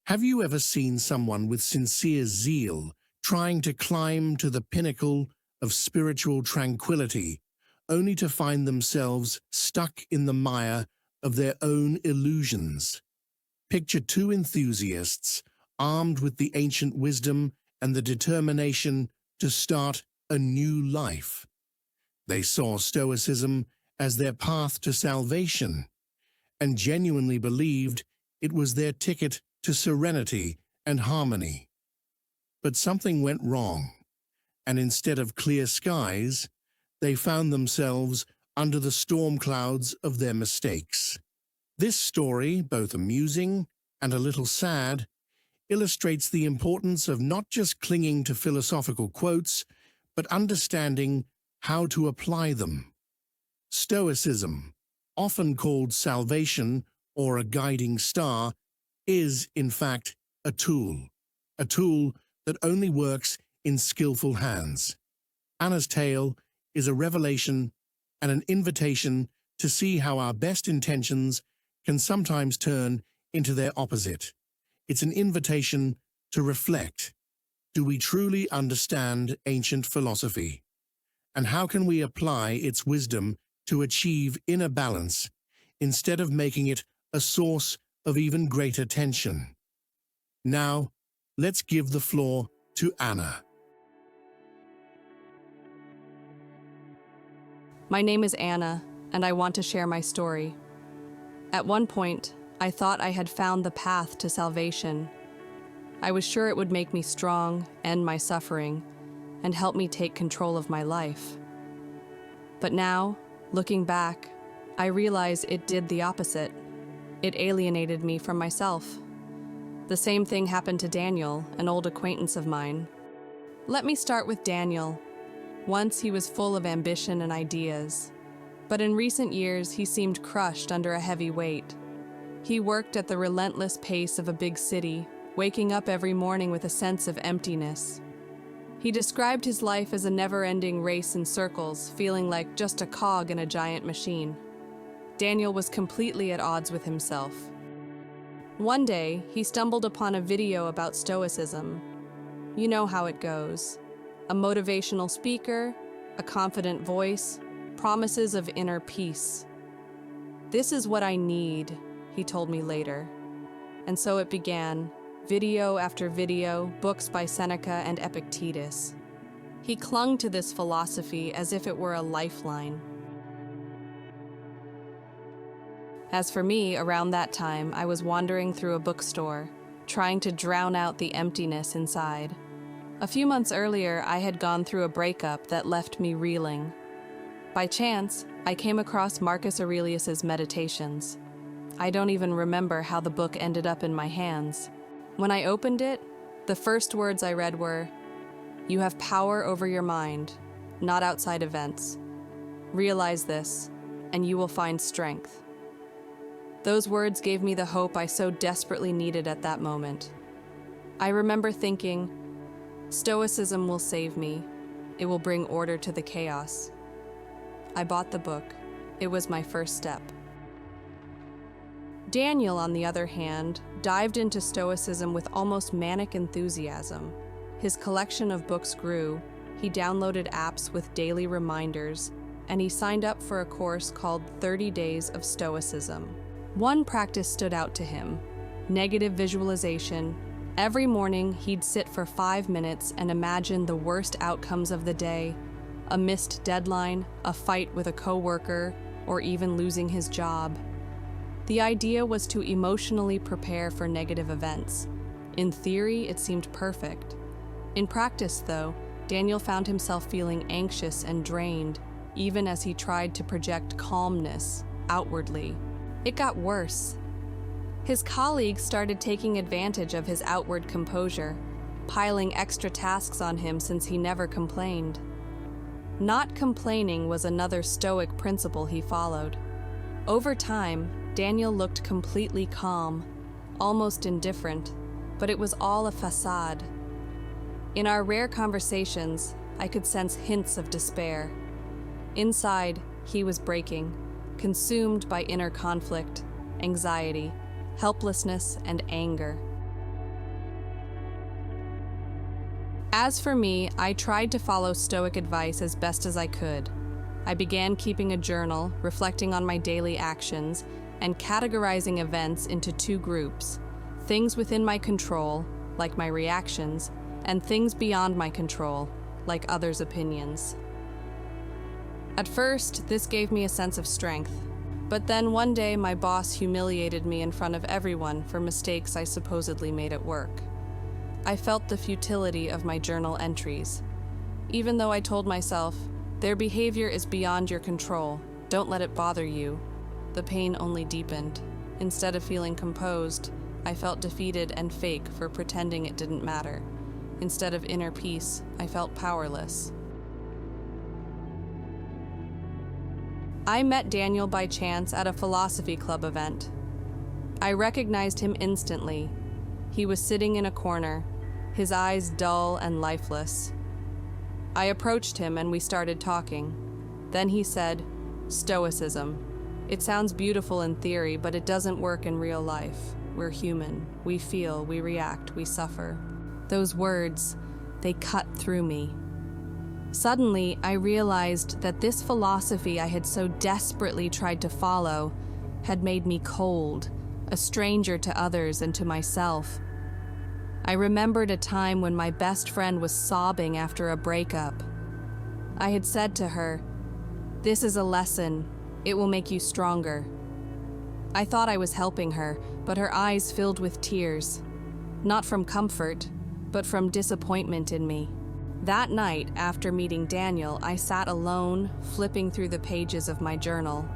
Have you ever seen someone with sincere zeal trying to climb to the pinnacle of spiritual tranquility, only to find themselves stuck in the mire of their own illusions? Picture two enthusiasts armed with the ancient wisdom and the determination to start a new life. They saw Stoicism as their path to salvation and genuinely believed it was their ticket to serenity and harmony. But something went wrong, and instead of clear skies, they found themselves under the storm clouds of their mistakes. This story, both amusing and a little sad, illustrates the importance of not just clinging to philosophical quotes, but understanding how to apply them. Stoicism, often called salvation or a guiding star, is, in fact, a tool that only works in skillful hands. Anna's tale is a revelation and an invitation to see how our best intentions can sometimes turn into their opposite. It's an invitation to reflect. Do we truly understand ancient philosophy? And how can we apply its wisdom to achieve inner balance instead of making it a source of even greater tension? Now, let's give the floor to Anna. My name is Anna, and I want to share my story. At one point, I thought I had found the path to salvation. I was sure it would make me strong, end my suffering, and help me take control of my life. But now, looking back, I realize it did the opposite. It alienated me from myself. The same thing happened to Daniel, an old acquaintance of mine. Let me start with Daniel. Once he was full of ambition and ideas, but in recent years he seemed crushed under a heavy weight. He worked at the relentless pace of a big city, waking up every morning with a sense of emptiness. He described his life as a never-ending race in circles, feeling like just a cog in a giant machine. Daniel was completely at odds with himself. One day, he stumbled upon a video about Stoicism. You know how it goes. A motivational speaker, a confident voice, promises of inner peace. This is what I need, he told me later. And so it began, video after video, books by Seneca and Epictetus. He clung to this philosophy as if it were a lifeline. As for me, around that time, I was wandering through a bookstore, trying to drown out the emptiness inside. A few months earlier, I had gone through a breakup that left me reeling. By chance, I came across Marcus Aurelius's Meditations. I don't even remember how the book ended up in my hands. When I opened it, the first words I read were, "You have power over your mind, not outside events. Realize this, and you will find strength." Those words gave me the hope I so desperately needed at that moment. I remember thinking, Stoicism will save me. It will bring order to the chaos. I bought the book. It was my first step. Daniel, on the other hand, dived into Stoicism with almost manic enthusiasm. His collection of books grew, he downloaded apps with daily reminders, and he signed up for a course called 30 Days of Stoicism. One practice stood out to him: negative visualization. Every morning, he'd sit for 5 minutes and imagine the worst outcomes of the day: a missed deadline, a fight with a coworker, or even losing his job. The idea was to emotionally prepare for negative events. In theory, it seemed perfect. In practice, though, Daniel found himself feeling anxious and drained, even as he tried to project calmness outwardly. It got worse. His colleagues started taking advantage of his outward composure, piling extra tasks on him since he never complained. Not complaining was another Stoic principle he followed. Over time, Daniel looked completely calm, almost indifferent, but it was all a facade. In our rare conversations, I could sense hints of despair. Inside, he was breaking, consumed by inner conflict, anxiety, helplessness, and anger. As for me, I tried to follow Stoic advice as best as I could. I began keeping a journal, reflecting on my daily actions, and categorizing events into two groups: things within my control, like my reactions, and things beyond my control, like others' opinions. At first, this gave me a sense of strength, but then one day my boss humiliated me in front of everyone for mistakes I supposedly made at work. I felt the futility of my journal entries. Even though I told myself, their behavior is beyond your control, don't let it bother you, the pain only deepened. Instead of feeling composed, I felt defeated and fake for pretending it didn't matter. Instead of inner peace, I felt powerless. I met Daniel by chance at a philosophy club event. I recognized him instantly. He was sitting in a corner, his eyes dull and lifeless. I approached him and we started talking. Then he said, "Stoicism. It sounds beautiful in theory, but it doesn't work in real life. We're human. We feel, we react, we suffer." Those words, they cut through me. Suddenly, I realized that this philosophy I had so desperately tried to follow had made me cold, a stranger to others and to myself. I remembered a time when my best friend was sobbing after a breakup. I had said to her, "This is a lesson. It will make you stronger." I thought I was helping her, but her eyes filled with tears, not from comfort, but from disappointment in me. That night, after meeting Daniel, I sat alone, flipping through the pages of my journal.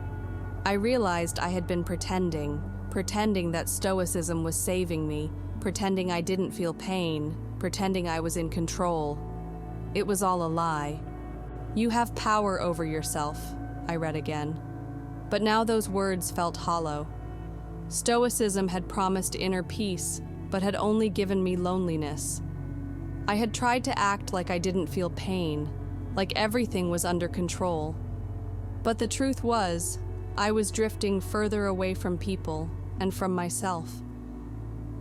I realized I had been pretending that Stoicism was saving me, pretending I didn't feel pain, pretending I was in control. It was all a lie. "You have power over yourself," I read again. But now those words felt hollow. Stoicism had promised inner peace, but had only given me loneliness. I had tried to act like I didn't feel pain, like everything was under control. But the truth was, I was drifting further away from people and from myself.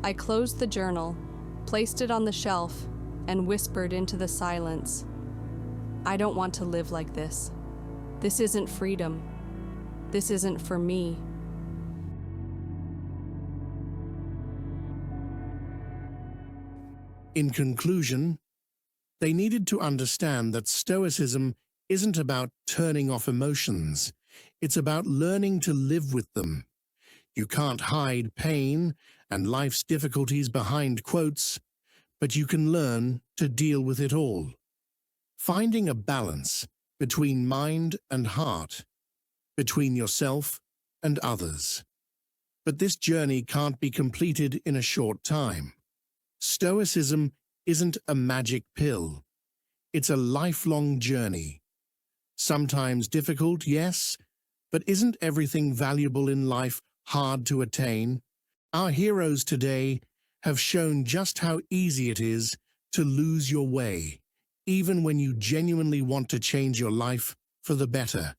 I closed the journal, placed it on the shelf, and whispered into the silence, "I don't want to live like this. This isn't freedom. This isn't for me." In conclusion, they needed to understand that Stoicism isn't about turning off emotions. It's about learning to live with them. You can't hide pain and life's difficulties behind quotes, but you can learn to deal with it all. Finding a balance between mind and heart, between yourself and others. But this journey can't be completed in a short time. Stoicism isn't a magic pill. It's a lifelong journey. Sometimes difficult, yes, but isn't everything valuable in life hard to attain? Our heroes today have shown just how easy it is to lose your way, even when you genuinely want to change your life for the better.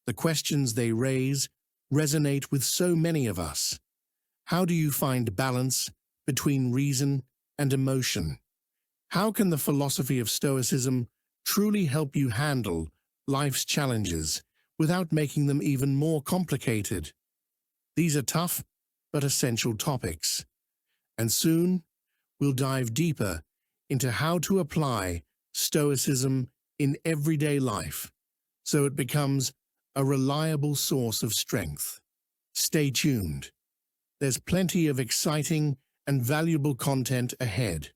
The questions they raise resonate with so many of us. How do you find balance between reason and emotion? How can the philosophy of Stoicism truly help you handle life's challenges without making them even more complicated? These are tough but essential topics, and soon we'll dive deeper into how to apply Stoicism in everyday life so it becomes a reliable source of strength. Stay tuned. There's plenty of exciting and valuable content ahead.